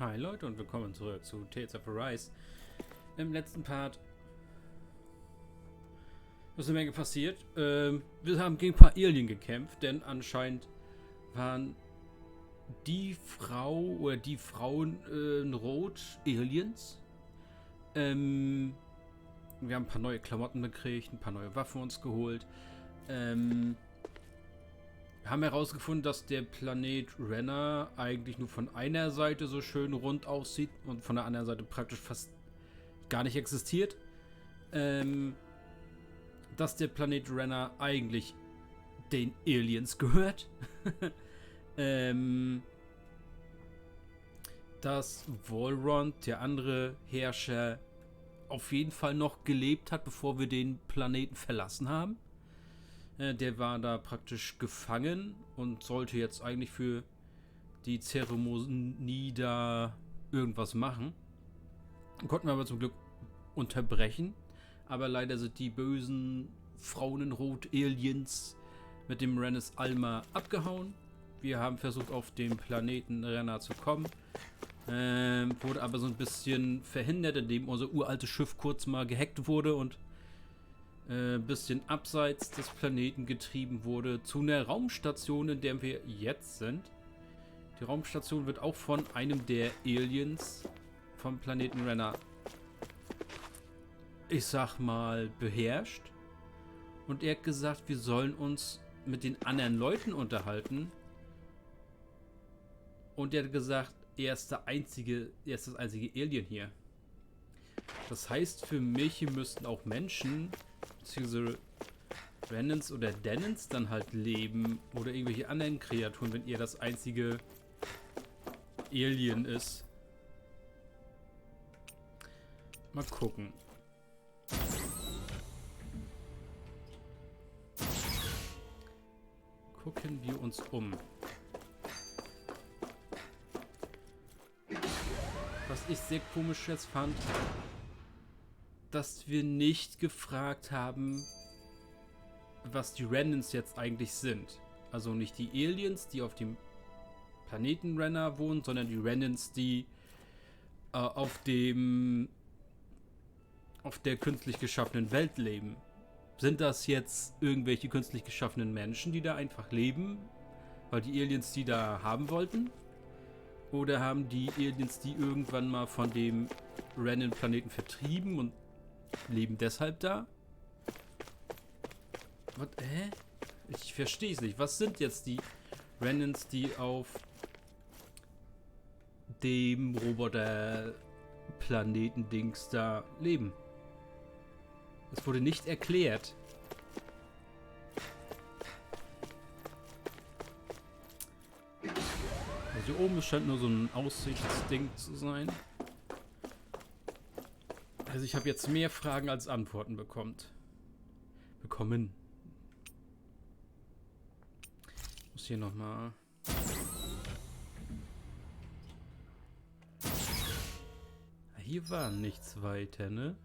Hi Leute und willkommen zurück zu Tales of Arise. Im letzten Part ist eine Menge passiert. Wir haben gegen ein paar Alien gekämpft, denn anscheinend waren die Frau oder die Frauen in Rot Aliens. Wir haben ein paar neue Klamotten gekriegt, ein paar neue Waffen uns geholt. Haben herausgefunden, dass der Planet Rena eigentlich nur von einer Seite so schön rund aussieht und von der anderen Seite praktisch fast gar nicht existiert. Dass der Planet Rena eigentlich den Aliens gehört. Dass Volron, der andere Herrscher, auf jeden Fall noch gelebt hat, bevor wir den Planeten verlassen haben. Der war da praktisch gefangen und sollte jetzt eigentlich für die Zeremonie da irgendwas machen. Konnten wir aber zum Glück unterbrechen. Aber leider sind die bösen Frauen in Rot Aliens mit dem Rennes Alma abgehauen. Wir haben versucht, auf den Planeten Rena zu kommen. Wurde aber so ein bisschen verhindert, indem unser uraltes Schiff kurz mal gehackt wurde und ein bisschen abseits des Planeten getrieben wurde zu einer Raumstation, in der wir jetzt sind. Die Raumstation wird auch von einem der Aliens vom Planeten Rena, ich sag mal, beherrscht. Und er hat gesagt, wir sollen uns mit den anderen Leuten unterhalten. Und er hat gesagt, er ist das einzige Alien hier. Das heißt für mich, hier müssten auch Menschen, beziehungsweise Renans oder Denens dann halt leben oder irgendwelche anderen Kreaturen, wenn er das einzige Alien ist. Mal gucken. Gucken wir uns um. Was ich sehr komisch jetzt fand, dass wir nicht gefragt haben, was die Renans jetzt eigentlich sind. Also nicht die Aliens, die auf dem Planeten Rena wohnen, sondern die Renans, die auf der künstlich geschaffenen Welt leben. Sind das jetzt irgendwelche künstlich geschaffenen Menschen, die da einfach leben, weil die Aliens die da haben wollten? Oder haben die Aliens die irgendwann mal von dem Renan-Planeten vertrieben und leben deshalb da? Was? Hä? Ich verstehe es nicht. Was sind jetzt die Renans, die auf dem Roboter-Planeten-Dings da leben? Es wurde nicht erklärt. Also hier oben scheint nur so ein Aussichtsding zu sein. Also ich habe jetzt mehr Fragen als Antworten bekommen. Ich muss hier nochmal... Hier war nichts weiter, ne?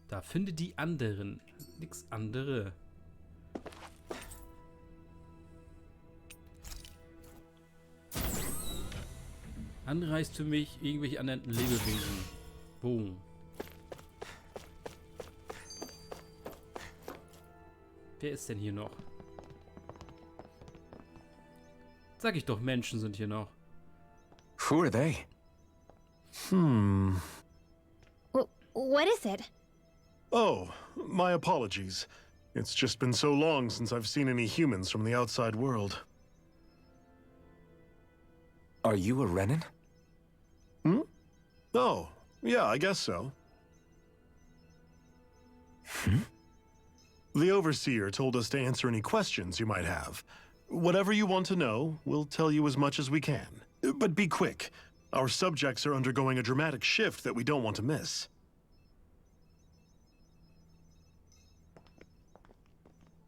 Da finde die anderen. Nix andere. Andere heißt für mich irgendwelche anderen Lebewesen. Boom. Wer ist denn hier noch? Sag ich doch, Menschen sind hier noch. Who are they? What is it? Oh, my apologies. It's just been so long since I've seen any humans from the outside world. Are you a Renan? Oh, yeah, I guess so. The Overseer told us to answer any questions you might have. Whatever you want to know, we'll tell you as much as we can. But be quick. Our subjects are undergoing a dramatic shift that we don't want to miss.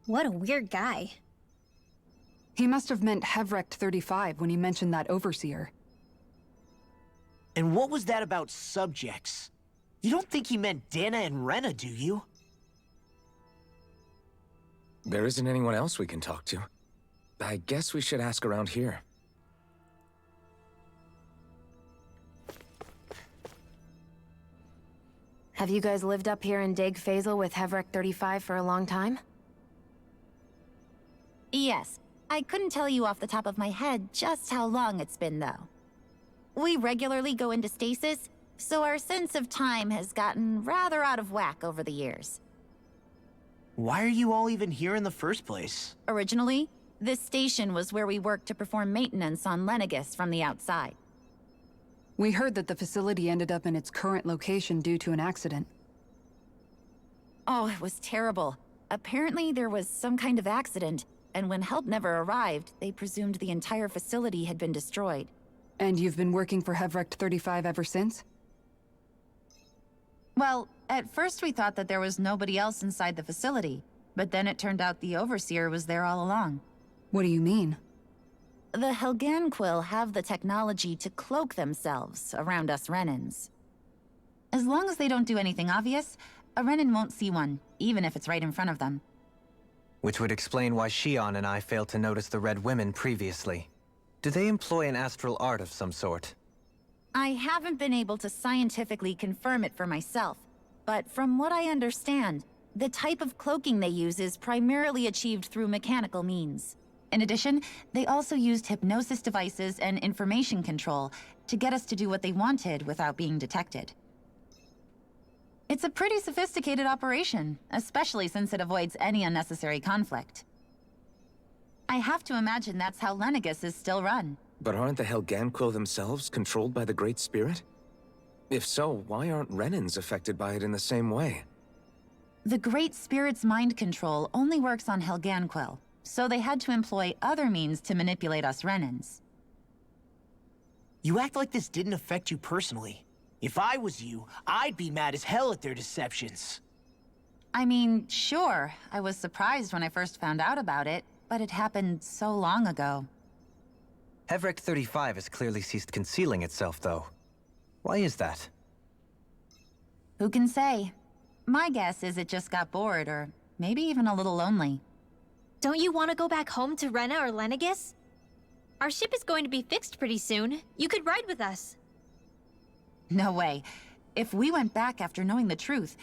What a weird guy. He must have meant Hevrect 35 when he mentioned that Overseer. And what was that about subjects? You don't think he meant Dahna and Rena, do you? There isn't anyone else we can talk to. I guess we should ask around here. Have you guys lived up here in Daeq Faezol with Hävrek 35 for a long time? Yes. I couldn't tell you off the top of my head just how long it's been, though. We regularly go into stasis, so our sense of time has gotten rather out of whack over the years. Why are you all even here in the first place? Originally, this station was where we worked to perform maintenance on Lenegis from the outside. We heard that the facility ended up in its current location due to an accident. Oh, it was terrible. Apparently there was some kind of accident, and when help never arrived, they presumed the entire facility had been destroyed. And you've been working for Hävrek 35 ever since? Well, at first we thought that there was nobody else inside the facility, but then it turned out the Overseer was there all along. What do you mean? The Helganquil have the technology to cloak themselves around us Renans. As long as they don't do anything obvious, a Renan won't see one, even if it's right in front of them. Which would explain why Shionne and I failed to notice the Red Women previously. Do they employ an astral art of some sort? I haven't been able to scientifically confirm it for myself, but from what I understand, the type of cloaking they use is primarily achieved through mechanical means. In addition, they also used hypnosis devices and information control to get us to do what they wanted without being detected. It's a pretty sophisticated operation, especially since it avoids any unnecessary conflict. I have to imagine that's how Lenegis is still run. But aren't the Helganquil themselves controlled by the Great Spirit? If so, why aren't Renans affected by it in the same way? The Great Spirit's mind control only works on Helganquil, so they had to employ other means to manipulate us Renans. You act like this didn't affect you personally. If I was you, I'd be mad as hell at their deceptions. I mean, sure, I was surprised when I first found out about it, but it happened so long ago. Hävrek 35 has clearly ceased concealing itself, though. Why is that? Who can say? My guess is it just got bored, or maybe even a little lonely. Don't you want to go back home to Rena or Lenegis? Our ship is going to be fixed pretty soon. You could ride with us. No way. If we went back after knowing the truth,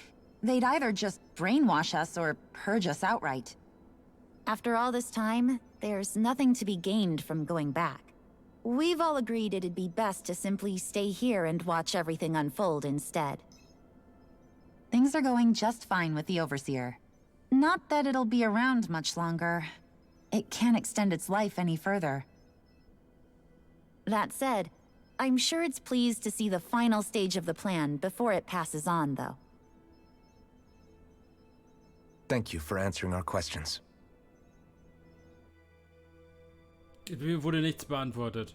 they'd either just brainwash us or purge us outright. After all this time, there's nothing to be gained from going back. We've all agreed it'd be best to simply stay here and watch everything unfold instead. Things are going just fine with the Overseer. Not that it'll be around much longer. It can't extend its life any further. That said, I'm sure it's pleased to see the final stage of the plan before it passes on, though. Thank you for answering our questions. Mir wurde nichts beantwortet.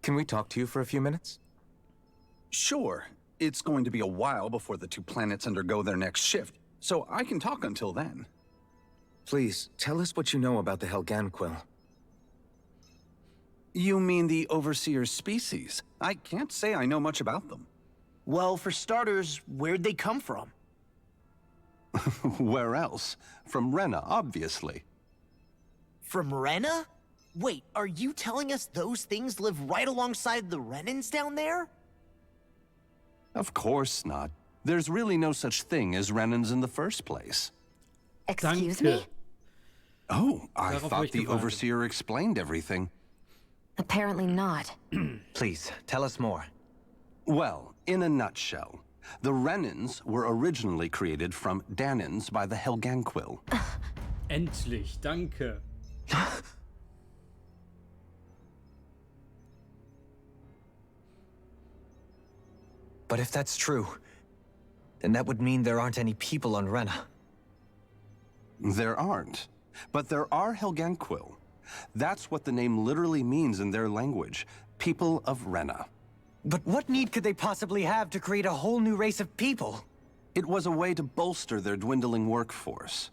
Can we talk to you for a few minutes? Sure. It's going to be a while before the two planets undergo their next shift, so I can talk until then. Please, tell us what you know about the Helganquil. You mean the Overseer's species? I can't say I know much about them. Well, for starters, where'd they come from? Where else? From Rena, obviously. From Rena? Wait, are you telling us those things live right alongside the Renans down there? Of course not. There's really no such thing as Renans in the first place. Excuse Danke. me? Oh, I Darauf habe thought ich the gewartet. Overseer explained everything. Apparently not. Please, tell us more. Well, in a nutshell, the Renans were originally created from Dahnans by the Helganquil. Endlich, danke. But if that's true, then that would mean there aren't any people on Rena. There aren't. But there are Helganquil. That's what the name literally means in their language. People of Rena. But what need could they possibly have to create a whole new race of people? It was a way to bolster their dwindling workforce.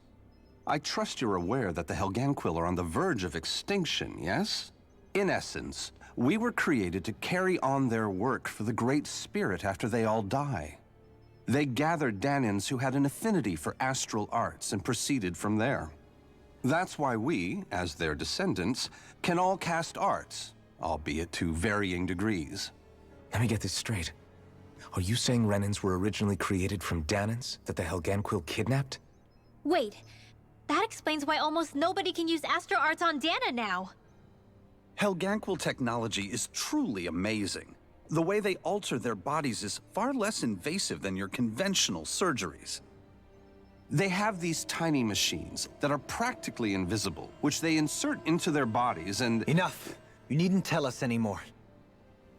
I trust you're aware that the Helganquil are on the verge of extinction, yes? In essence, we were created to carry on their work for the Great Spirit after they all die. They gathered Dahnans who had an affinity for astral arts and proceeded from there. That's why we, as their descendants, can all cast arts, albeit to varying degrees. Let me get this straight. Are you saying Renans were originally created from Dahnans that the Helganquil kidnapped? Wait, that explains why almost nobody can use astro arts on Dahna now. Helganquil technology is truly amazing. The way they alter their bodies is far less invasive than your conventional surgeries. They have these tiny machines that are practically invisible, which they insert into their bodies and— Enough! You needn't tell us anymore.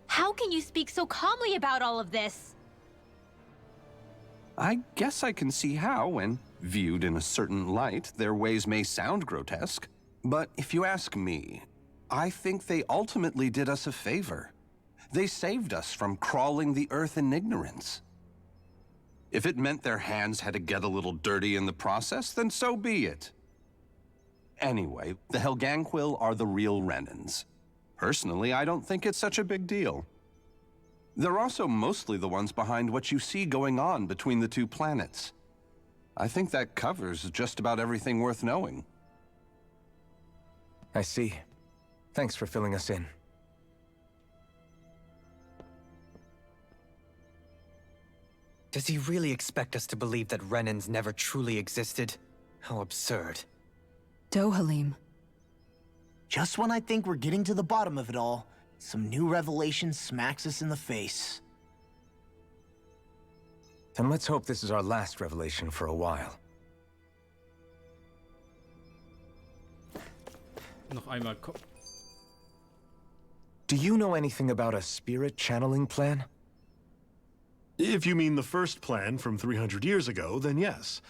How can you speak so calmly about all of this? I guess I can see how, when viewed in a certain light, their ways may sound grotesque. But if you ask me, I think they ultimately did us a favor. They saved us from crawling the earth in ignorance. If it meant their hands had to get a little dirty in the process, then so be it. Anyway, the Helganquil are the real Renans. Personally, I don't think it's such a big deal. They're also mostly the ones behind what you see going on between the two planets. I think that covers just about everything worth knowing. I see. Thanks for filling us in. Does he really expect us to believe that Renans never truly existed? How absurd. Dohalim. Just when I think we're getting to the bottom of it all, some new revelation smacks us in the face. Then let's hope this is our last revelation for a while. Noch einmal Do you know anything about a spirit channeling plan? If you mean the first plan from 300 years ago, then yes.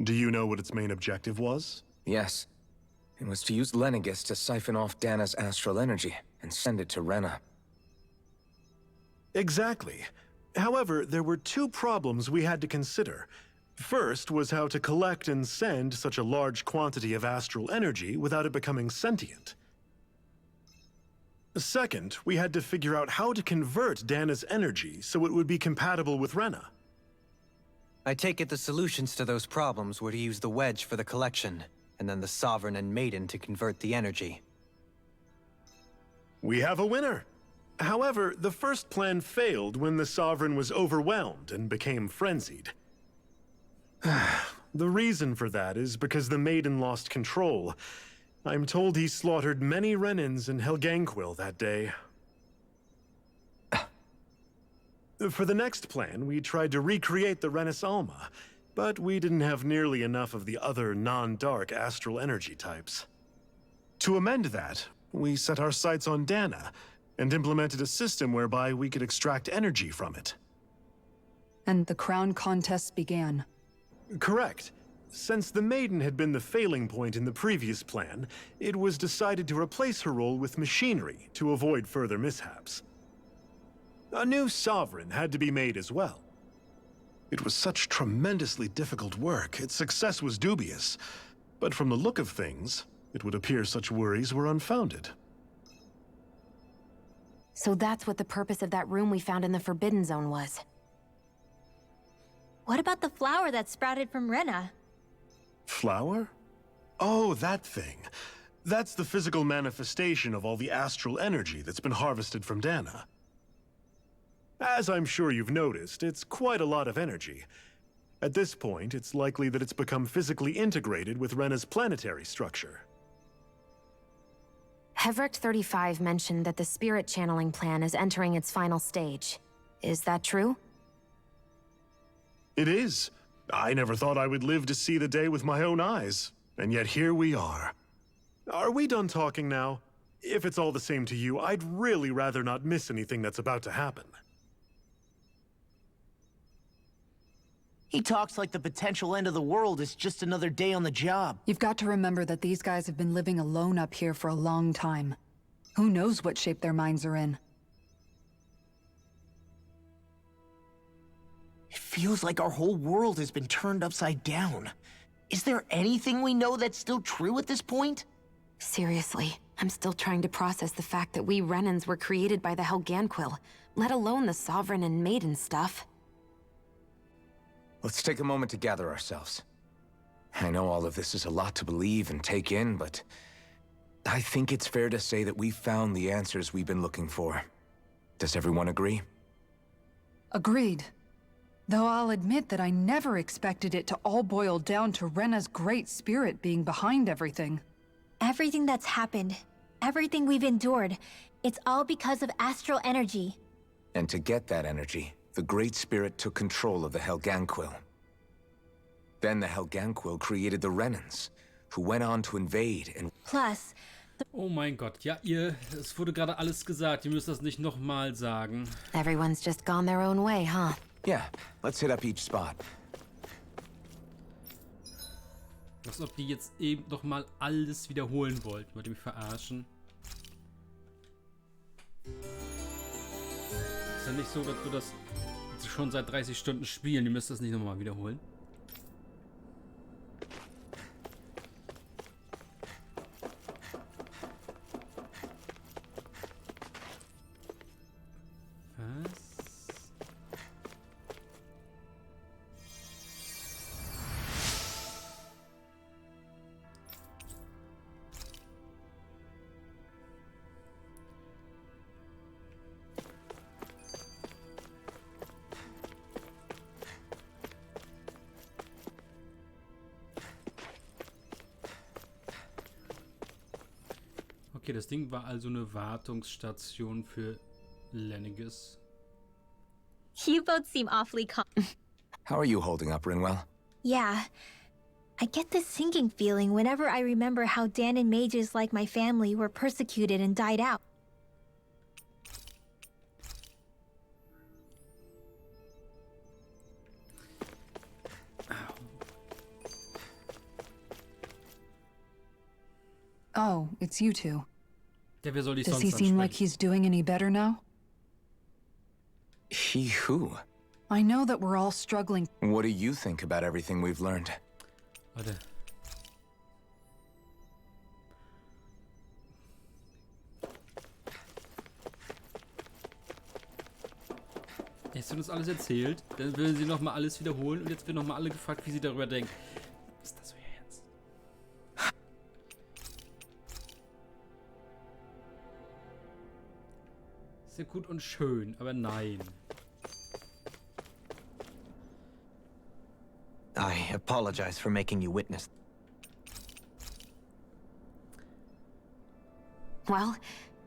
Do you know what its main objective was? Yes. It was to use Lenegis to siphon off Dahna's astral energy and send it to Rena. Exactly. However, there were two problems we had to consider. First was how to collect and send such a large quantity of astral energy without it becoming sentient. Second, we had to figure out how to convert Dahna's energy so it would be compatible with Rena. I take it the solutions to those problems were to use the wedge for the collection, and then the Sovereign and Maiden to convert the energy. We have a winner! However, the first plan failed when the Sovereign was overwhelmed and became frenzied. The reason for that is because the Maiden lost control. I'm told he slaughtered many Renans in Helganquil that day. For the next plan, we tried to recreate the Renis Alma, but we didn't have nearly enough of the other non-dark astral energy types. To amend that, we set our sights on Dahna and implemented a system whereby we could extract energy from it. And the crown contests began. Correct. Since the Maiden had been the failing point in the previous plan, it was decided to replace her role with machinery to avoid further mishaps. A new Sovereign had to be made as well. It was such tremendously difficult work, its success was dubious. But from the look of things, it would appear such worries were unfounded. So that's what the purpose of that room we found in the Forbidden Zone was. What about the flower that sprouted from Rena? Flower? Oh, that thing. That's the physical manifestation of all the astral energy that's been harvested from Dahna. As I'm sure you've noticed, it's quite a lot of energy. At this point, it's likely that it's become physically integrated with Rena's planetary structure. Hävrekt 35 mentioned that the spirit channeling plan is entering its final stage. Is that true? It is. I never thought I would live to see the day with my own eyes, and yet here we are. Are we done talking now? If it's all the same to you, I'd really rather not miss anything that's about to happen. He talks like the potential end of the world is just another day on the job. You've got to remember that these guys have been living alone up here for a long time. Who knows what shape their minds are in? It feels like our whole world has been turned upside down. Is there anything we know that's still true at this point? Seriously, I'm still trying to process the fact that we Renans were created by the Helganquil, let alone the Sovereign and Maiden stuff. Let's take a moment to gather ourselves. I know all of this is a lot to believe and take in, but I think it's fair to say that we found the answers we've been looking for. Does everyone agree? Agreed. Though I'll admit that I never expected it to all boil down to Rena's great spirit being behind everything. Everything that's happened, everything we've endured, it's all because of astral energy. And to get that energy, the Great Spirit took control of the Helganquil. Then the Helganquil created the Renans, who went on to invade and... Plus... Oh mein Gott, ja, es wurde gerade alles gesagt, ihr müsst das nicht nochmal sagen. Everyone's just gone their own way, huh? Yeah, let's hit up each spot. Als ob die jetzt eben nochmal alles wiederholen wollten. Wollt ihr mich verarschen? Ist ja nicht so, dass wir das schon seit 30 Stunden spielen. Ihr müsst das nicht nochmal wiederholen. Okay, das Ding war also eine Wartungsstation für Lenniges. You both seem awfully calm. How are you holding up, Rinwell? Yeah. I get this sinking feeling whenever I remember how Dahnan mages like my family were persecuted and died out. Oh, it's you two. Ja, wer soll dich Does sonst he seem like ansprechen? he's doing any better now? He who? I know that we're all struggling. What do you think about everything we've learned? Warte. Jetzt wird uns alles erzählt, dann will sie nochmal alles wiederholen und jetzt wird nochmal alle gefragt, wie sie darüber denken. Was ist das für jetzt? Ist ja gut und schön, aber nein. I apologize for making you witness. Well,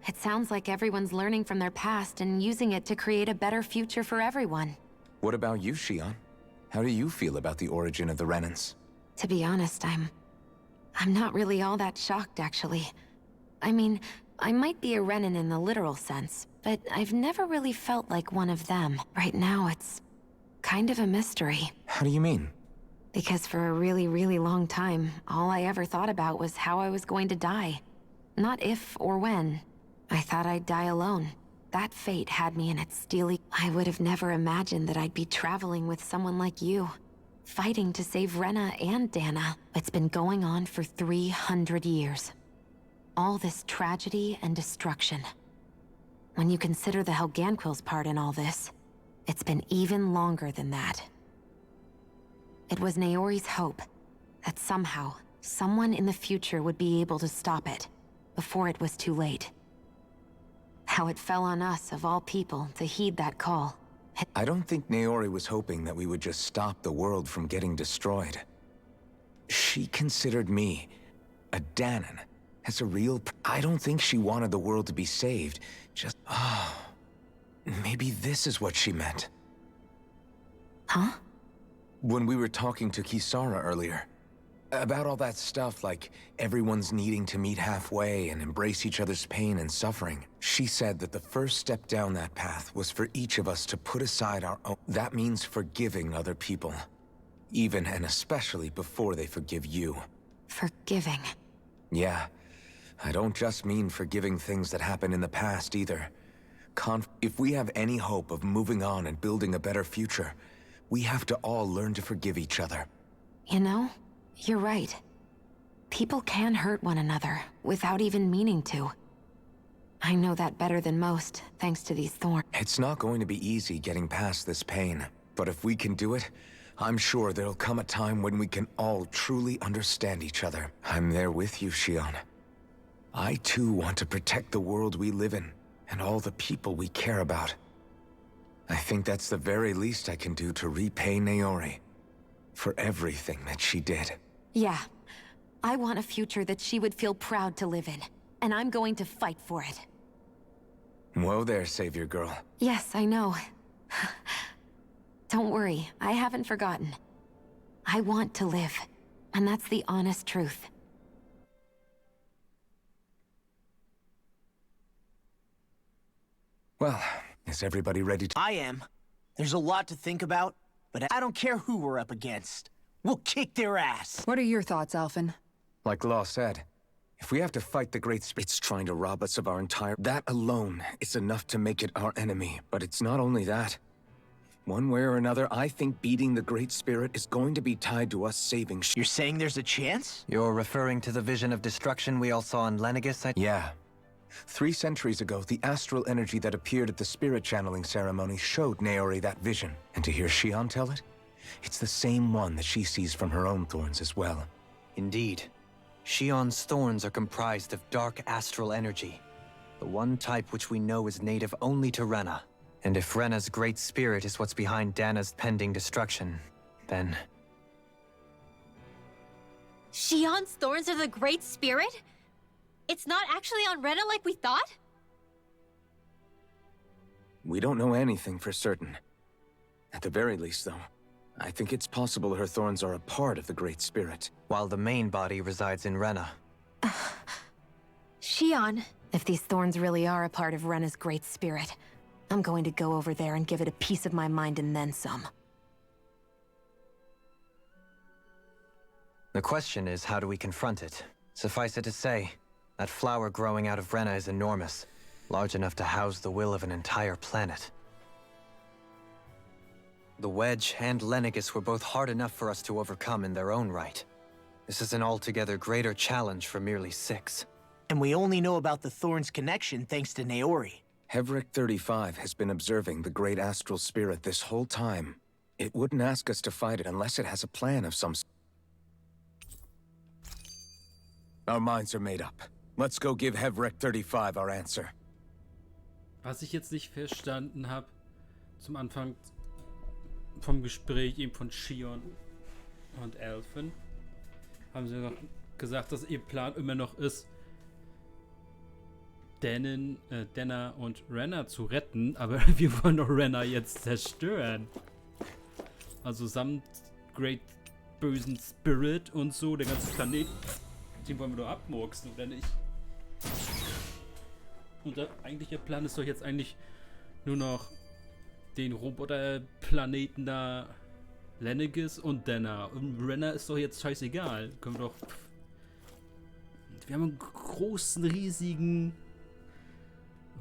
it sounds like everyone's learning from their past and using it to create a better future for everyone. What about you, Shionne? How do you feel about the origin of the Renans? To be honest, I'm not really all that shocked, actually. I mean, I might be a Renan in the literal sense, but I've never really felt like one of them. Right now, it's kind of a mystery. How do you mean? Because for a really, really long time, all I ever thought about was how I was going to die. Not if or when. I thought I'd die alone. That fate had me in its steely... I would have never imagined that I'd be traveling with someone like you. Fighting to save Rena and Dahna. It's been going on for 300 years. All this tragedy and destruction. When you consider the Helganquil's part in all this, it's been even longer than that. It was Naori's hope that somehow, someone in the future would be able to stop it, before it was too late. How it fell on us, of all people, to heed that call. I don't think Naori was hoping that we would just stop the world from getting destroyed. She considered me, a Dahnan, as a real... I don't think she wanted the world to be saved. Just... Oh... Maybe this is what she meant. Huh? When we were talking to Kisara earlier, about all that stuff like everyone's needing to meet halfway and embrace each other's pain and suffering, she said that the first step down that path was for each of us to put aside our own. That means forgiving other people, even and especially before they forgive you. Forgiving. Yeah, I don't just mean forgiving things that happened in the past either. If we have any hope of moving on and building a better future, we have to all learn to forgive each other. You know, you're right. People can hurt one another, without even meaning to. I know that better than most, thanks to these thorns. It's not going to be easy getting past this pain, but if we can do it, I'm sure there'll come a time when we can all truly understand each other. I'm there with you, Shionne. I too want to protect the world we live in, and all the people we care about. I think that's the very least I can do to repay Naori for everything that she did. Yeah. I want a future that she would feel proud to live in, and I'm going to fight for it. Whoa there, Savior Girl. Yes, I know. Don't worry, I haven't forgotten. I want to live, and that's the honest truth. Well, is everybody ready to— I am. There's a lot to think about, but I don't care who we're up against. We'll kick their ass. What are your thoughts, Alphen? Like Law said, if we have to fight the Great Spirit's trying to rob us of our entire— that alone is enough to make it our enemy. But it's not only that. One way or another, I think beating the Great Spirit is going to be tied to us saving— You're saying there's a chance? You're referring to the vision of destruction we all saw in Lenegis? Yeah. 3 centuries ago, the astral energy that appeared at the spirit channeling ceremony showed Naori that vision. And to hear Shionne tell it, it's the same one that she sees from her own thorns as well. Indeed. Shionne's thorns are comprised of dark astral energy, the one type which we know is native only to Rena. And if Rena's great spirit is what's behind Dahna's pending destruction, then... Shionne's thorns are the Great Spirit? It's not actually on Rena like we thought? We don't know anything for certain. At the very least, though, I think it's possible her thorns are a part of the Great Spirit. While the main body resides in Rena. Shionne. If these thorns really are a part of Rena's great spirit, I'm going to go over there and give it a piece of my mind and then some. The question is, how do we confront it? Suffice it to say, that flower growing out of Rena is enormous, large enough to house the will of an entire planet. The Wedge and Lenegis were both hard enough for us to overcome in their own right. This is an altogether greater challenge for merely 6. And we only know about the Thorn's connection thanks to Naori. Hevric 35 has been observing the great astral spirit this whole time. It wouldn't ask us to fight it unless it has a plan of some sort. Our minds are made up. Let's go give Hevric 35 our answer. Was ich jetzt nicht verstanden habe, zum Anfang vom Gespräch eben von Shionne und Alphen, haben sie noch gesagt, dass ihr Plan immer noch ist, Dahna und Rena zu retten, aber wir wollen doch Rena jetzt zerstören. Also samt Great bösen Spirit und so, der ganze Planet, den wollen wir doch abmurksen, oder nicht? Und der eigentliche Plan ist doch jetzt eigentlich nur noch den Roboterplaneten da, Lenegis und Dahna. Und Rena ist doch jetzt scheißegal. Können wir doch... Wir haben einen großen, riesigen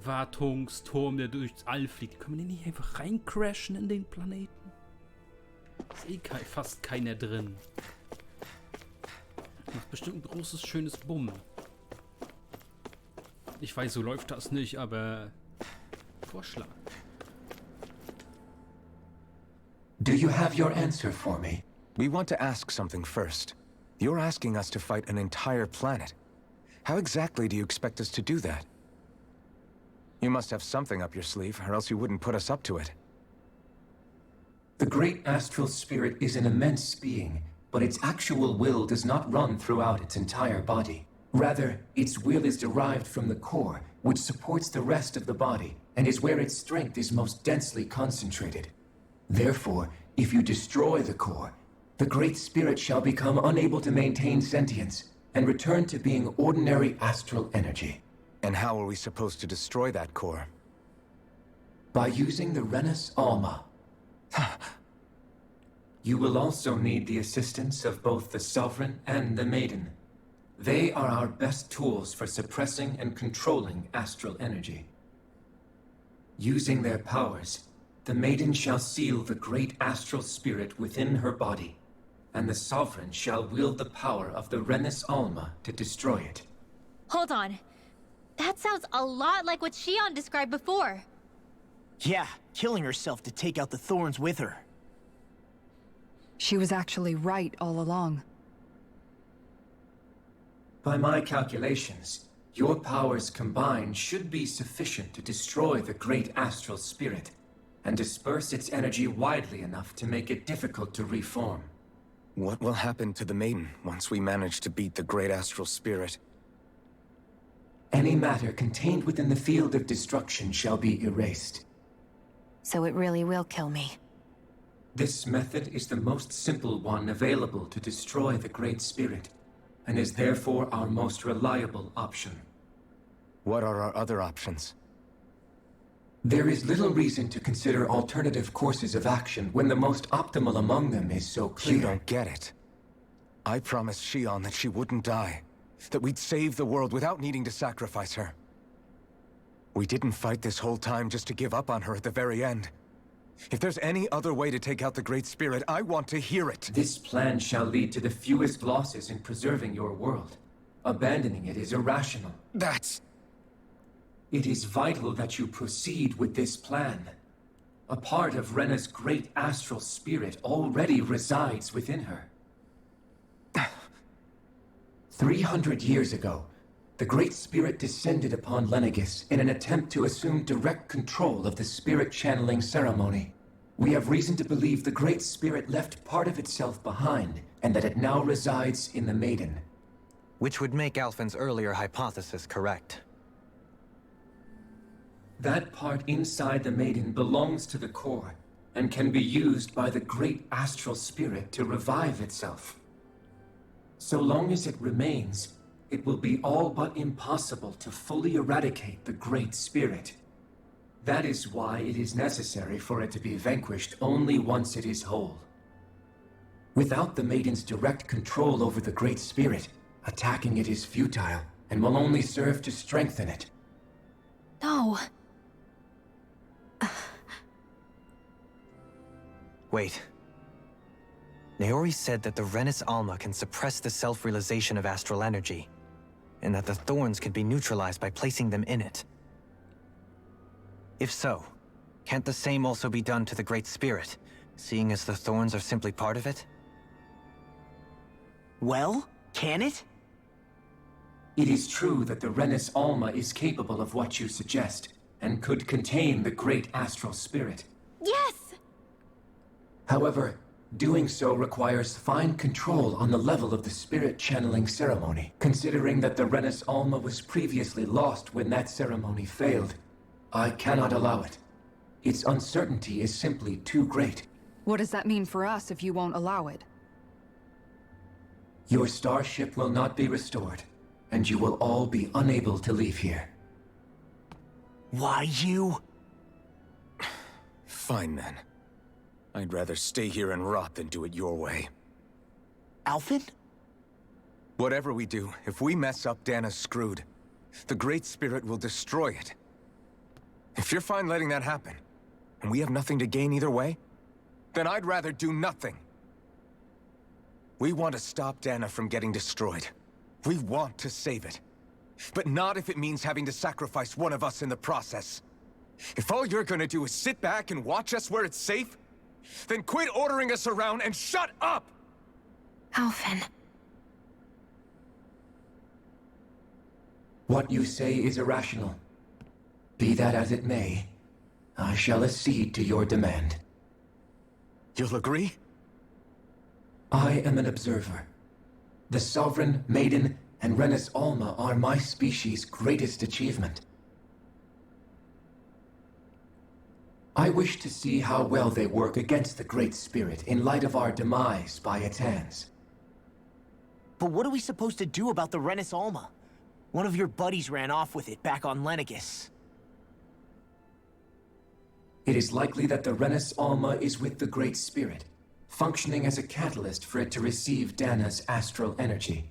Wartungsturm, der durchs All fliegt. Können wir den nicht einfach reincrashen in den Planeten? Ist eh fast keiner drin. Macht bestimmt ein großes, schönes Bumm. Ich weiß, so läuft das nicht, aber... Vorschlag. Do you have your answer for me? We want to ask something first. You're asking us to fight an entire planet. How exactly do you expect us to do that? You must have something up your sleeve, or else you wouldn't put us up to it. The great astral spirit is an immense being, but its actual will does not run throughout its entire body. Rather, its will is derived from the core, which supports the rest of the body, and is where its strength is most densely concentrated. Therefore, if you destroy the core, the Great Spirit shall become unable to maintain sentience, and return to being ordinary astral energy. And how are we supposed to destroy that core? By using the Rena's Alma. You will also need the assistance of both the Sovereign and the Maiden. They are our best tools for suppressing and controlling astral energy. Using their powers, the Maiden shall seal the great astral spirit within her body, and the Sovereign shall wield the power of the Rena's Alma to destroy it. Hold on. That sounds a lot like what Shionne described before. Yeah, killing herself to take out the Thorns with her. She was actually right all along. By my calculations, Your powers combined should be sufficient to destroy the great astral spirit, and disperse its energy widely enough to make it difficult to reform. What will happen to the maiden once we manage to beat the great astral spirit? Any matter contained within the field of destruction shall be erased. So it really will kill me. This method is the most simple one available to destroy the Great Spirit, and is therefore our most reliable option. What are our other options? There is little reason to consider alternative courses of action when the most optimal among them is so clear. You don't get it. I promised Shionne that she wouldn't die, that we'd save the world without needing to sacrifice her. We didn't fight this whole time just to give up on her at the very end. If there's any other way to take out the Great Spirit, I want to hear it. This plan shall lead to the fewest losses in preserving your world. Abandoning it is irrational. That's... It is vital that you proceed with this plan. A part of Rena's great astral spirit already resides within her. 300 years ago, the Great Spirit descended upon Lenegis in an attempt to assume direct control of the spirit channeling ceremony. We have reason to believe the Great Spirit left part of itself behind, and that it now resides in the Maiden. Which would make Alphen's earlier hypothesis correct. That part inside the Maiden belongs to the core, and can be used by the great astral spirit to revive itself. So long as it remains, it will be all but impossible to fully eradicate the Great Spirit. That is why it is necessary for it to be vanquished only once it is whole. Without the Maiden's direct control over the Great Spirit, attacking it is futile, and will only serve to strengthen it. No. Wait. Naori said that the Renis Alma can suppress the self-realization of astral energy, and that the thorns can be neutralized by placing them in it. If so, can't the same also be done to the Great Spirit, seeing as the thorns are simply part of it? Well, can it? It is true that the Renis Alma is capable of what you suggest, and could contain the great astral spirit. Yes! However, doing so requires fine control on the level of the spirit channeling ceremony, considering that the Renis Alma was previously lost when that ceremony failed. I cannot allow it. Its uncertainty is simply too great. What does that mean for us if you won't allow it? Your starship will not be restored, and you will all be unable to leave here. Why you? Fine then. I'd rather stay here and rot than do it your way. Alphen? Whatever we do, if we mess up, Dahna's screwed. The Great Spirit will destroy it. If you're fine letting that happen, and we have nothing to gain either way, then I'd rather do nothing. We want to stop Dahna from getting destroyed. We want to save it. But not if it means having to sacrifice one of us in the process. If all you're gonna do is sit back and watch us where it's safe, then quit ordering us around and shut up! Alphen. What you say is irrational. Be that as it may, I shall accede to your demand. You'll agree? I am an observer. The Sovereign, Maiden, and Renis Alma are my species' greatest achievement. I wish to see how well they work against the Great Spirit in light of our demise by its hands. But what are we supposed to do about the Renis Alma? One of your buddies ran off with it back on Lenegis. It is likely that the Renis Alma is with the Great Spirit, functioning as a catalyst for it to receive Dahna's astral energy.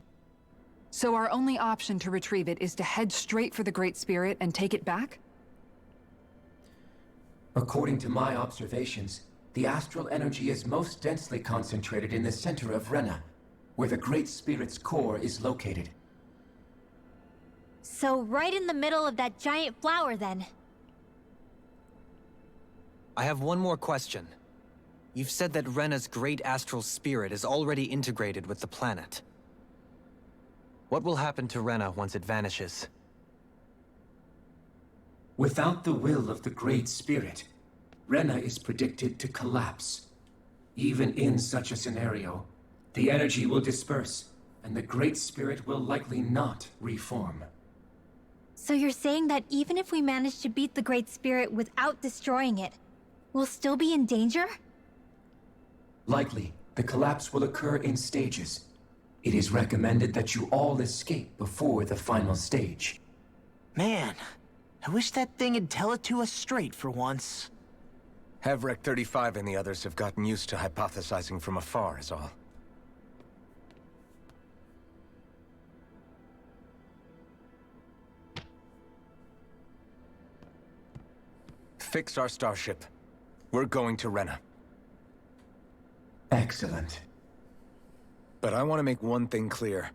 So our only option to retrieve it is to head straight for the Great Spirit and take it back? According to my observations, the astral energy is most densely concentrated in the center of Rena, where the Great Spirit's core is located. So right in the middle of that giant flower, then. I have one more question. You've said that Rena's great astral spirit is already integrated with the planet. What will happen to Rena once it vanishes? Without the will of the Great Spirit, Rena is predicted to collapse. Even in such a scenario, the energy will disperse, and the Great Spirit will likely not reform. So you're saying that even if we manage to beat the Great Spirit without destroying it, we'll still be in danger? Likely, the collapse will occur in stages. It is recommended that you all escape before the final stage. Man, I wish that thing would tell it to us straight for once. Hevrek 35 and the others have gotten used to hypothesizing from afar, is all. Fix our starship. We're going to Rena. Excellent. But I want to make one thing clear.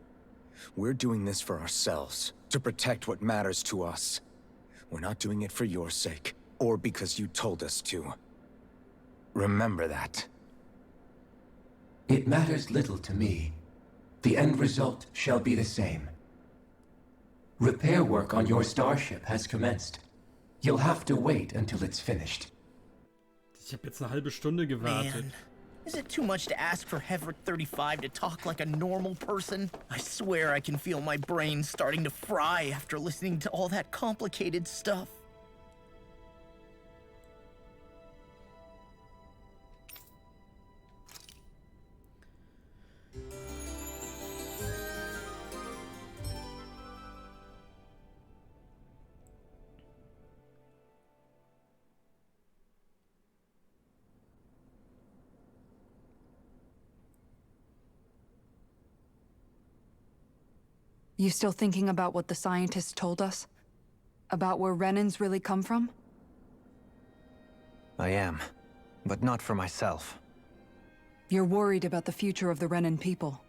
We're doing this for ourselves, to protect what matters to us. We're not doing it for your sake, or because you told us to. Remember that. It matters little to me. The end result shall be the same. Repair work on your starship has commenced. You'll have to wait until it's finished. Ich habe jetzt eine halbe Stunde gewartet. Man, is it too much to ask for Hävrek 35 to talk like a normal person? I swear I can feel my brain starting to fry after listening to all that complicated stuff. You still thinking about what the scientists told us? About where Renans really come from? I am, but not for myself. You're worried about the future of the Renan people.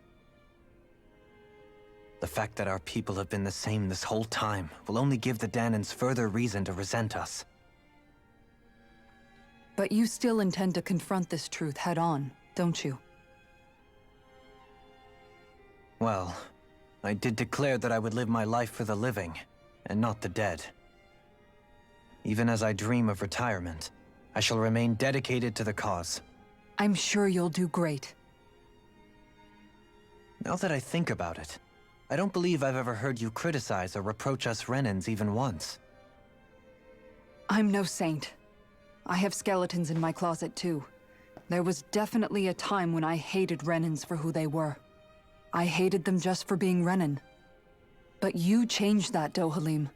The fact that our people have been the same this whole time will only give the Dahnans further reason to resent us. But you still intend to confront this truth head-on, don't you? Well, I did declare that I would live my life for the living, and not the dead. Even as I dream of retirement, I shall remain dedicated to the cause. I'm sure you'll do great. Now that I think about it, I don't believe I've ever heard you criticize or reproach us Renans even once. I'm no saint. I have skeletons in my closet too. There was definitely a time when I hated Renans for who they were. I hated them just for being Renan. But you changed that, Dohalim.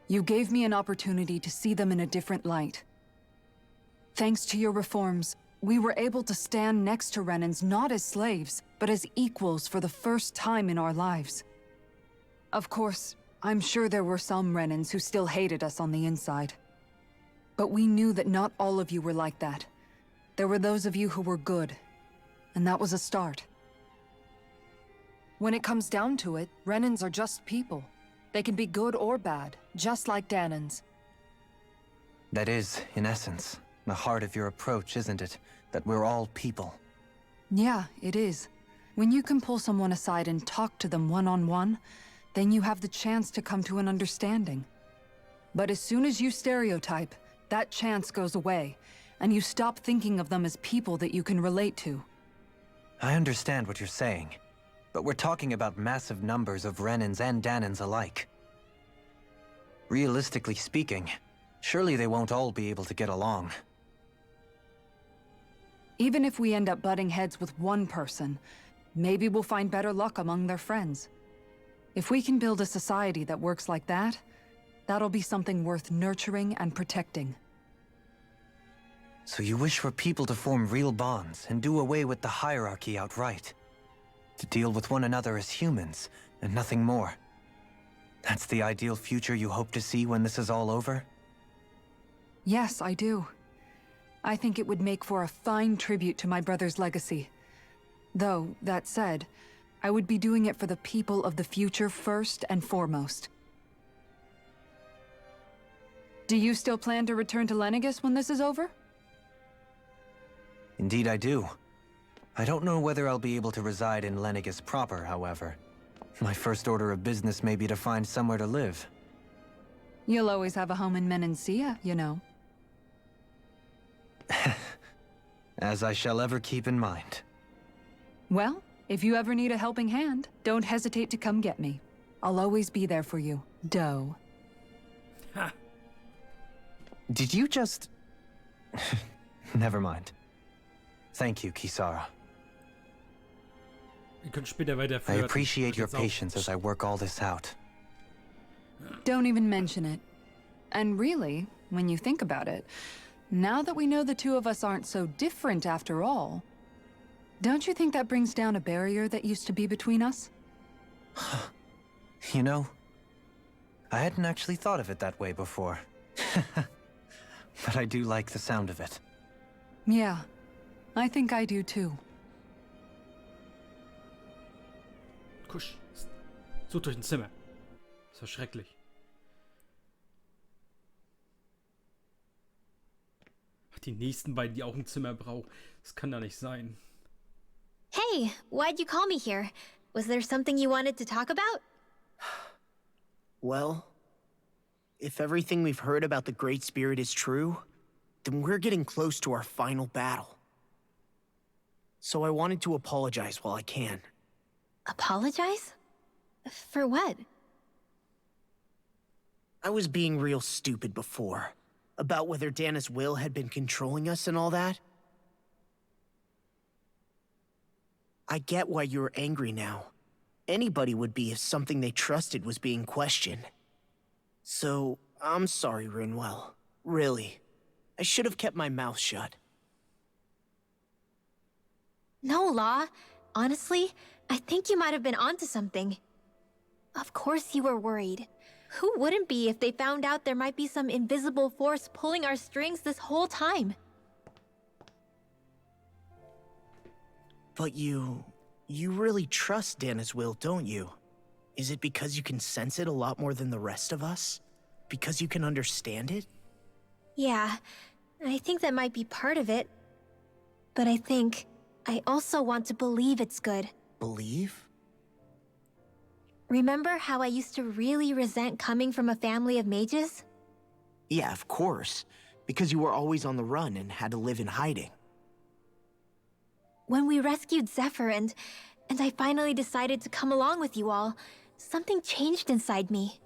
You gave me an opportunity to see them in a different light. Thanks to your reforms, we were able to stand next to Renans not as slaves, but as equals for the first time in our lives. Of course, I'm sure there were some Renans who still hated us on the inside. But we knew that not all of you were like that. There were those of you who were good, and that was a start. When it comes down to it, Renans are just people. They can be good or bad, just like Dahnans. That is, in essence, the heart of your approach, isn't it? That we're all people. Yeah, it is. When you can pull someone aside and talk to them one-on-one, then you have the chance to come to an understanding. But as soon as you stereotype, that chance goes away, and you stop thinking of them as people that you can relate to. I understand what you're saying. But we're talking about massive numbers of Renans and Dahnans alike. Realistically speaking, surely they won't all be able to get along. Even if we end up butting heads with one person, maybe we'll find better luck among their friends. If we can build a society that works like that, that'll be something worth nurturing and protecting. So you wish for people to form real bonds and do away with the hierarchy outright? To deal with one another as humans, and nothing more. That's the ideal future you hope to see when this is all over? Yes, I do. I think it would make for a fine tribute to my brother's legacy. Though, that said, I would be doing it for the people of the future first and foremost. Do you still plan to return to Lenegis when this is over? Indeed I do. I don't know whether I'll be able to reside in Lenegis proper, however. My first order of business may be to find somewhere to live. You'll always have a home in Menancia, you know. As I shall ever keep in mind. Well, if you ever need a helping hand, don't hesitate to come get me. I'll always be there for you, Doe. Ha! Did you just... Never mind. Thank you, Kisara. Ihr könnt später weiter I appreciate your patience as I work all this out. Don't even mention it. And really, when you think about it, now that we know the two of us aren't so different after all, don't you think that brings down a barrier that used to be between us? You know, I hadn't actually thought of it that way before. But I do like the sound of it. Yeah, I think I do too. Kusch. Sucht euch ein Zimmer. Ist ja schrecklich. Ach, die nächsten beiden, die auch ein Zimmer brauchen. Das kann da nicht sein. Hey, why'd you call me here? Was there something you wanted to talk about? Well, if everything we've heard about the Great Spirit is true, then we're getting close to our final battle. So I wanted to apologize while I can. Apologize? For what? I was being real stupid before, about whether Dahna's will had been controlling us and all that. I get why you're angry now. Anybody would be if something they trusted was being questioned. So, I'm sorry, Rinwell. Really. I should have kept my mouth shut. No, Law. Honestly, I think you might have been onto something. Of course you were worried. Who wouldn't be if they found out there might be some invisible force pulling our strings this whole time? But you really trust Dahna's will, don't you? Is it because you can sense it a lot more than the rest of us? Because you can understand it? Yeah, I think that might be part of it. But I think I also want to believe it's good. Believe? Remember how I used to really resent coming from a family of mages? Yeah, of course. Because you were always on the run and had to live in hiding. When we rescued Zephyr and I finally decided to come along with you all, something changed inside me.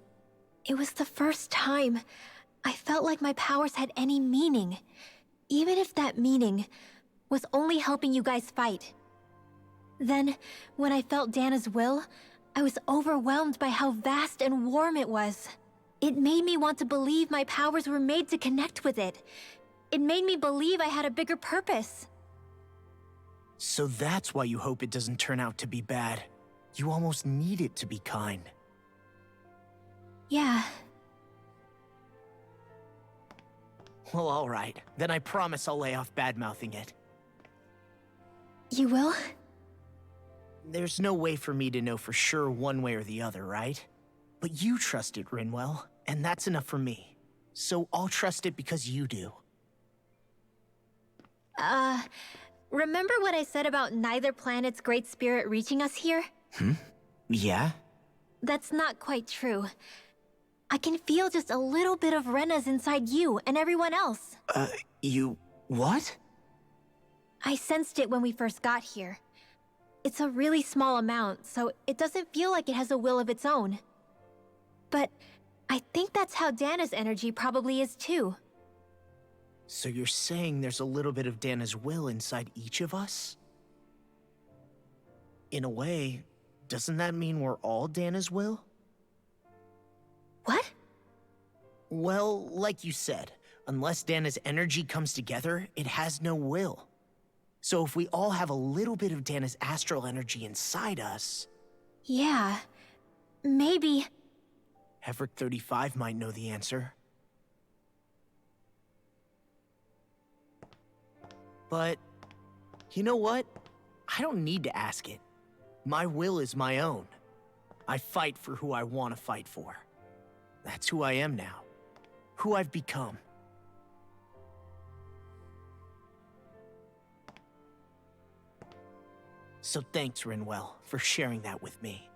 It was the first time I felt like my powers had any meaning, even if that meaning was only helping you guys fight. Then, when I felt Dahna's will, I was overwhelmed by how vast and warm it was. It made me want to believe my powers were made to connect with it. It made me believe I had a bigger purpose. So that's why you hope it doesn't turn out to be bad. You almost need it to be kind. Yeah. Well, alright. Then I promise I'll lay off bad-mouthing it. You will? There's no way for me to know for sure one way or the other, right? But you trust it, Rinwell, and that's enough for me. So I'll trust it because you do. Remember what I said about neither planet's great spirit reaching us here? Yeah? That's not quite true. I can feel just a little bit of Rena's inside you and everyone else. You... what? I sensed it when we first got here. It's a really small amount, so it doesn't feel like it has a will of its own. But I think that's how Dahna's energy probably is too. So you're saying there's a little bit of Dahna's will inside each of us? In a way, doesn't that mean we're all Dahna's will? What? Well, like you said, unless Dahna's energy comes together, it has no will. So if we all have a little bit of Dahna's astral energy inside us... Yeah, maybe... Hefric 35 might know the answer. But, you know what? I don't need to ask it. My will is my own. I fight for who I want to fight for. That's who I am now. Who I've become. So thanks, Rinwell, for sharing that with me.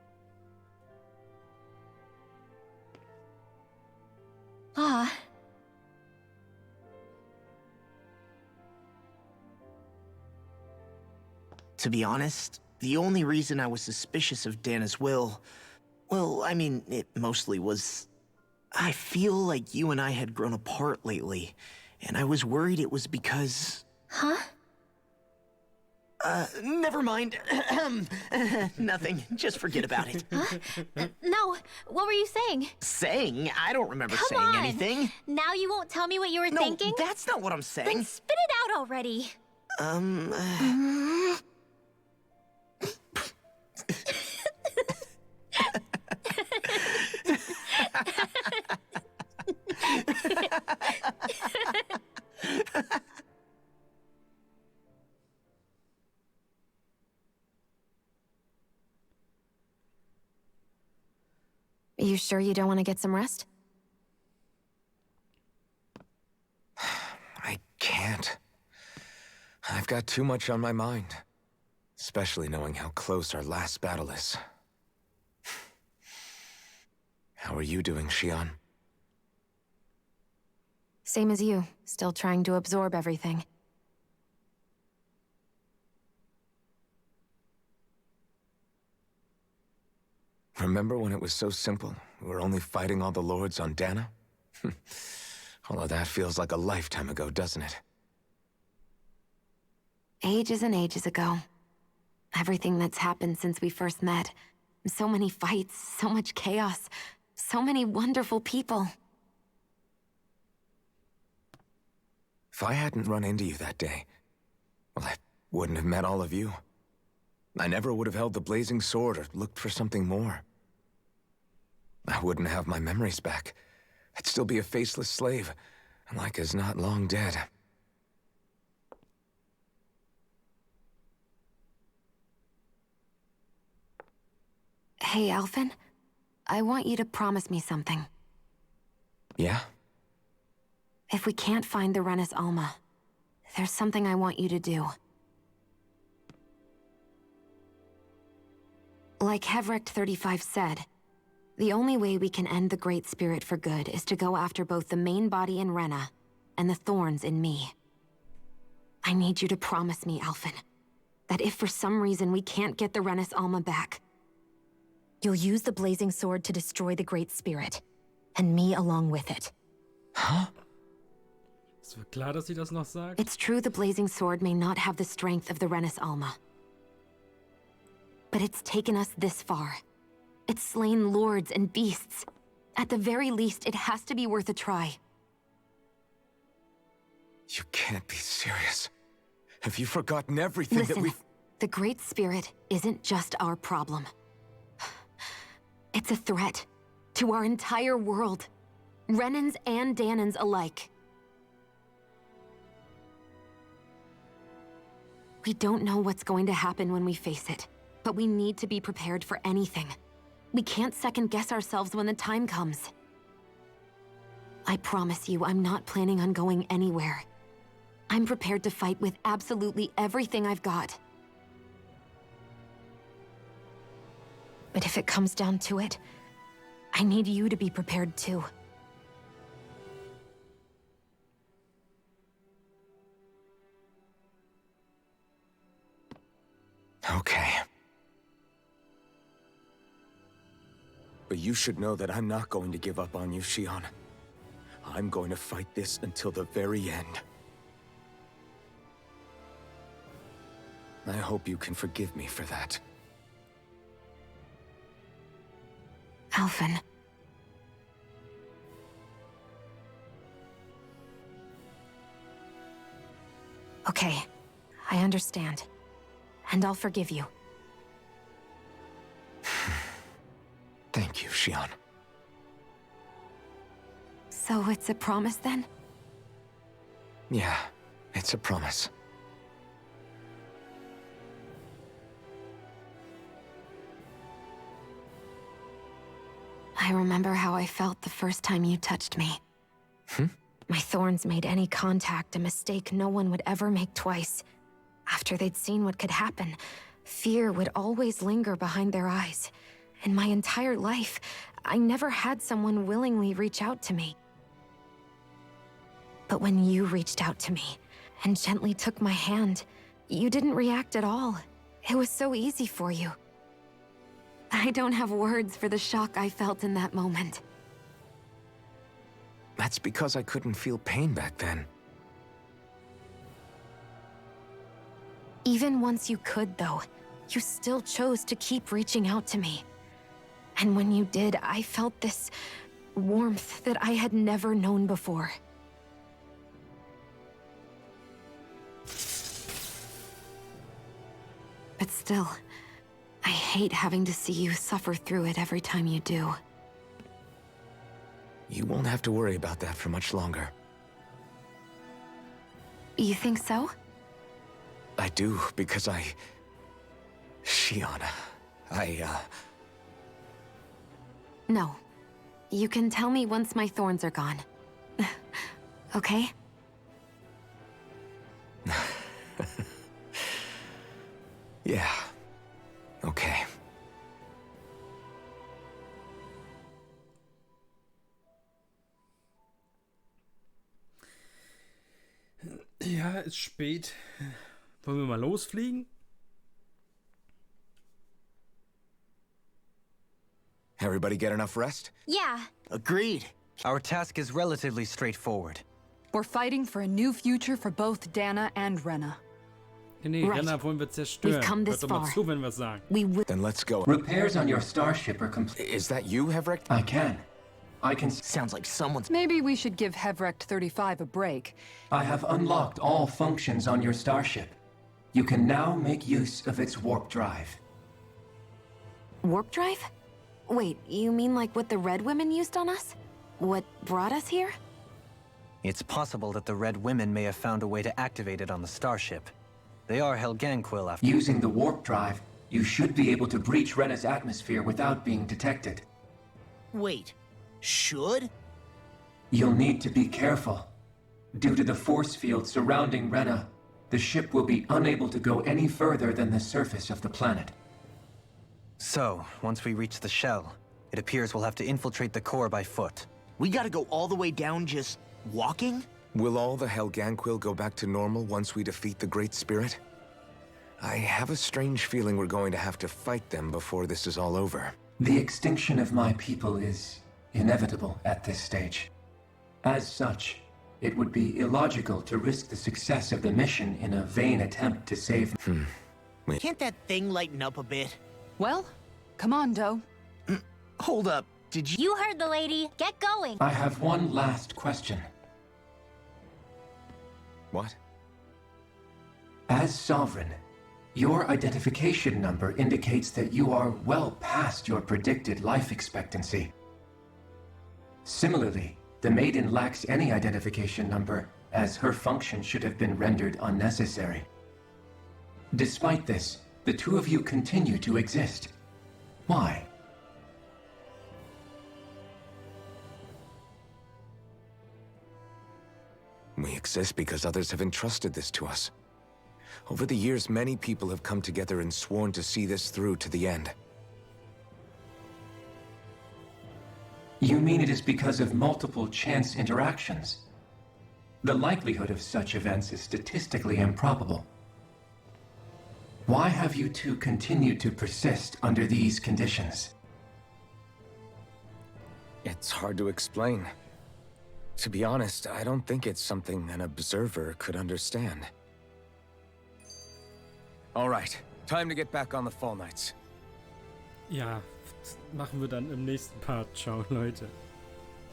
To be honest, the only reason I was suspicious of Dahna's will, well, I mean, it mostly was... I feel like you and I had grown apart lately, and I was worried it was because... Huh? Never mind. Nothing. Just forget about it. Huh? No, what were you saying? Saying? I don't remember saying Come on. anything. Now you won't tell me what you were No, thinking? that's not what I'm saying. Then spit it out already. You sure you don't want to get some rest? I can't. I've got too much on my mind. Especially knowing how close our last battle is. How are you doing, Shionne? Same as you, still trying to absorb everything. Remember when it was so simple? We were only fighting all the lords on Dahna? All of that feels like a lifetime ago, doesn't it? Ages and ages ago. Everything that's happened since we first met. So many fights, so much chaos, so many wonderful people. If I hadn't run into you that day, well, I wouldn't have met all of you. I never would have held the blazing sword or looked for something more. I wouldn't have my memories back. I'd still be a faceless slave, like as not long dead. Hey, Alphen. I want you to promise me something. Yeah? If we can't find the Rena's Alma, there's something I want you to do. Like Hevricht 35 said, the only way we can end the Great Spirit for good is to go after both the main body in Rena and the thorns in me. I need you to promise me, Alphen, that if for some reason we can't get the Rena's Alma back, you'll use the blazing sword to destroy the Great Spirit, and me along with it. Huh? Es wird klar, dass sie das noch sagt. It's true the blazing sword may not have the strength of the Rena's Alma. But it's taken us this far. It's slain lords and beasts. At the very least, it has to be worth a try. You can't be serious. Have you forgotten everything Listen, that we've... the Great Spirit isn't just our problem. It's a threat to our entire world. Renans and Dahnans alike. We don't know what's going to happen when we face it, but we need to be prepared for anything. We can't second-guess ourselves when the time comes. I promise you, I'm not planning on going anywhere. I'm prepared to fight with absolutely everything I've got. But if it comes down to it, I need you to be prepared too. Okay. But you should know that I'm not going to give up on you, Shionne. I'm going to fight this until the very end. I hope you can forgive me for that. Alphen. Okay, I understand. And I'll forgive you. Thank you, Shionne. So it's a promise then? Yeah, it's a promise. I remember how I felt the first time you touched me. My thorns made any contact a mistake no one would ever make twice. After they'd seen what could happen, fear would always linger behind their eyes. In my entire life, I never had someone willingly reach out to me. But when you reached out to me and gently took my hand, you didn't react at all. It was so easy for you. I don't have words for the shock I felt in that moment. That's because I couldn't feel pain back then. Even once you could, though, you still chose to keep reaching out to me. And when you did, I felt this warmth that I had never known before. But still, I hate having to see you suffer through it every time you do. You won't have to worry about that for much longer. You think so? I do, because Shionne, No. You can tell me once my thorns are gone. Okay? Yeah. Okay. Ja, ist spät. Wollen wir mal losfliegen? Everybody get enough rest? Yeah. Agreed. Our task is relatively straightforward. We're fighting for a new future for both Dahna and Rena. Nee, Right. Rena wollen wir zerstören. We've come this Hört doch mal far. zu, wenn wir sagen. We will. Then let's go. Repairs on your starship are complete. Is that you, Hevrick? I can. I can. Sounds like someone's... Maybe we should give Hevrecht 35 a break. I have unlocked all functions on your starship. You can now make use of its warp drive. Warp drive? Wait, you mean like what the Red Women used on us? What brought us here? It's possible that the Red Women may have found a way to activate it on the starship. They are Helganquil after... Using the warp drive, you should be able to breach Rena's atmosphere without being detected. Wait. Should? You'll need to be careful. Due to the force field surrounding Rena, the ship will be unable to go any further than the surface of the planet. So, once we reach the shell, it appears we'll have to infiltrate the core by foot. We gotta go all the way down just walking? Will all the Helganquil go back to normal once we defeat the Great Spirit? I have a strange feeling we're going to have to fight them before this is all over. The extinction of my people is inevitable at this stage. As such, it would be illogical to risk the success of the mission in a vain attempt to save them. Can't that thing lighten up a bit? Well, come on, Doe. Hold up. Did you... You heard the lady. Get going. I have one last question. What? As Sovereign, your identification number indicates that you are well past your predicted life expectancy. Similarly, the Maiden lacks any identification number, as her function should have been rendered unnecessary. Despite this, the two of you continue to exist. Why? We exist because others have entrusted this to us. Over the years, many people have come together and sworn to see this through to the end. You mean it is because of multiple chance interactions? The likelihood of such events is statistically improbable. Why have you two continued to persist under these conditions? It's hard to explain. To be honest, I don't think it's something an observer could understand. All right, time to get back on the Fall Knights. Ja, das machen wir dann im nächsten Part. Ciao, Leute.